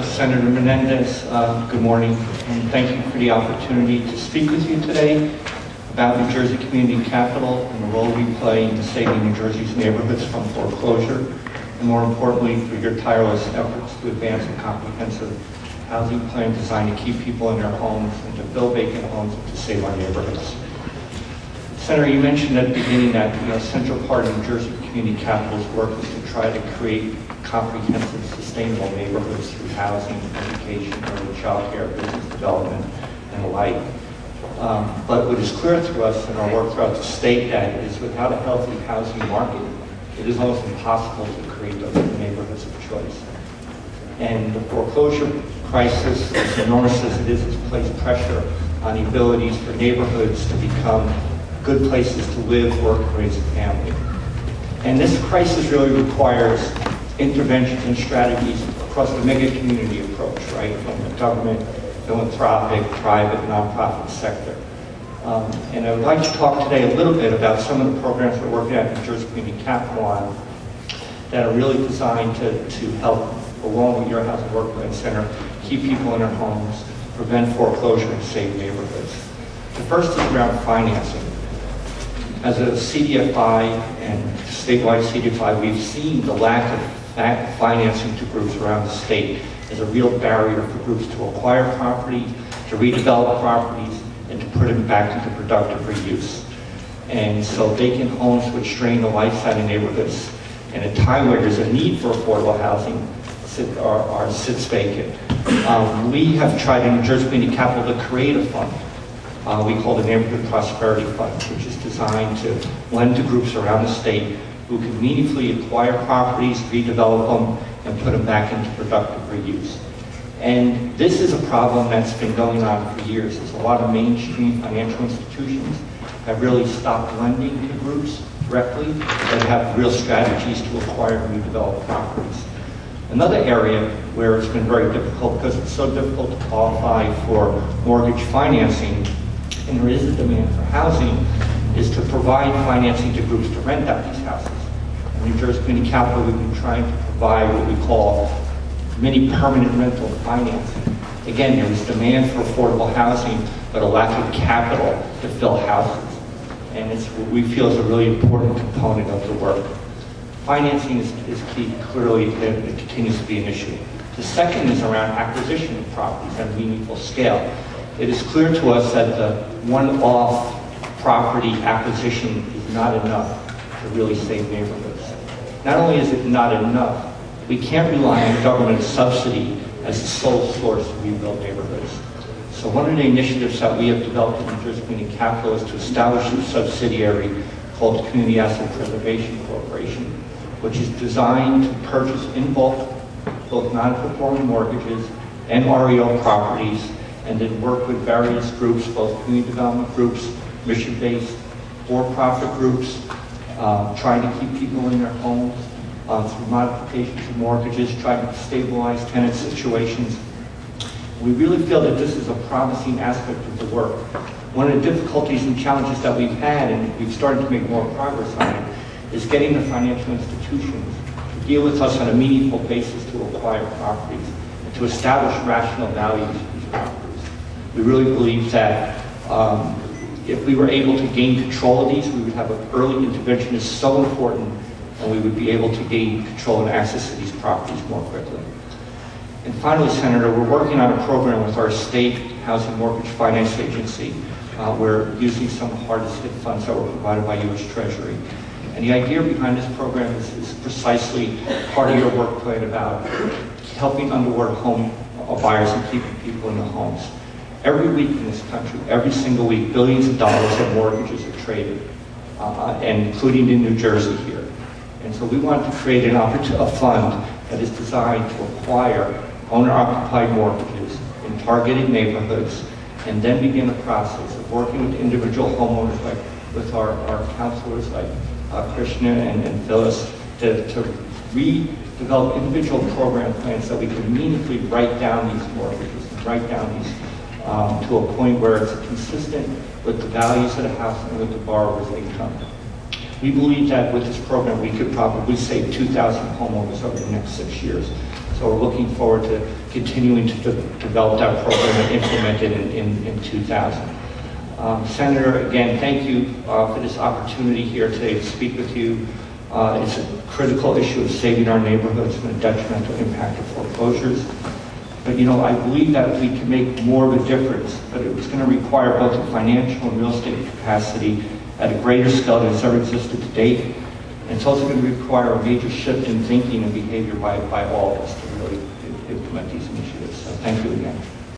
Senator Menendez. Good morning, and thank you for the opportunity to speak with you today about New Jersey Community Capital and the role we play in saving New Jersey's neighborhoods from foreclosure, and more importantly, for your tireless efforts to advance a comprehensive housing plan designed to keep people in their homes and to fill vacant homes and to save our neighborhoods. Senator, you mentioned at the beginning that a central part of New Jersey Community Capital's work is to try to create comprehensive, sustainable neighborhoods through housing, education, early child care, business development, and the like. But what is clear to us in our work throughout the state that is without a healthy housing market, it is almost impossible to create those neighborhoods of choice. And the foreclosure crisis, as enormous as it is, has placed pressure on the abilities for neighborhoods to become good places to live, work, and raise a family. And this crisis really requires interventions and strategies across the mega community approach, right? From the government, philanthropic, private, nonprofit sector. And I would like to talk today a little bit about some of the programs we're working at New Jersey Community Capital on that are really designed to help, along with your Housing Work Plan Center, keep people in their homes, prevent foreclosure, and save neighborhoods. The first is around financing. As a CDFI and statewide CDFI, we've seen the lack of financing to groups around the state as a real barrier for groups to acquire property, to redevelop properties, and to put them back into productive reuse. And so vacant homes would strain the life out of neighborhoods. And at a time where there's a need for affordable housing, sits vacant. We have tried in New Jersey Community Capital to create a fund. We call the Neighborhood Prosperity Fund, which is designed to lend to groups around the state who can meaningfully acquire properties, redevelop them, and put them back into productive reuse. And this is a problem that's been going on for years. There's a lot of mainstream financial institutions that really stopped lending to groups directly, that have real strategies to acquire and redevelop properties. Another area where it's been very difficult, because it's so difficult to qualify for mortgage financing, and there is a demand for housing, is to provide financing to groups to rent out these houses. In New Jersey Community Capital, we've been trying to provide what we call mini permanent rental financing. Again, there was demand for affordable housing, but a lack of capital to fill houses. And it's what we feel is a really important component of the work. Financing is key. Clearly, it continues to be an issue. The second is around acquisition of properties at a meaningful scale. It is clear to us that the one-off property acquisition is not enough to really save neighborhoods. Not only is it not enough, we can't rely on government subsidy as the sole source to rebuild neighborhoods. So one of the initiatives that we have developed in New Jersey Community Capital is to establish a subsidiary called the Community Asset Preservation Corporation, which is designed to purchase in bulk both non-performing mortgages and REO properties, and then work with various groups, both community development groups, mission-based, for-profit groups, trying to keep people in their homes through modifications of mortgages, trying to stabilize tenant situations. We really feel that this is a promising aspect of the work. One of the difficulties and challenges that we've had, and we've started to make more progress on it, is getting the financial institutions to deal with us on a meaningful basis to acquire properties and to establish rational values for these properties. We really believe that if we were able to gain control of these, we would have an early intervention is so important, and we would be able to gain control and access to these properties more quickly. And finally, Senator, we're working on a program with our state housing mortgage finance agency. We're using some of the hardest hit funds that were provided by U.S. Treasury. And the idea behind this program is precisely part of your work plan about helping underwater home buyers and keeping people in the homes. Every week in this country, every single week, billions of dollars of mortgages are traded, and including in New Jersey here. And so we want to create a fund that is designed to acquire owner-occupied mortgages in targeted neighborhoods, and then begin a process of working with individual homeowners, like with our counselors like Krishna and Phyllis, to redevelop individual program plans so we can meaningfully write down these mortgages and write down these to a point where it's consistent with the values of the house and with the borrower's income. We believe that with this program we could probably save 2,000 homeowners over the next 6 years. So we're looking forward to continuing to develop that program and implement it in 2000. Senator, again, thank you for this opportunity here today to speak with you. It's a critical issue of saving our neighborhoods from the detrimental impact of foreclosures. But you know, I believe that we can make more of a difference, but it's going to require both a financial and real estate capacity at a greater scale than has ever existed to date. And it's also going to require a major shift in thinking and behavior by all of us to really implement these initiatives. So thank you again.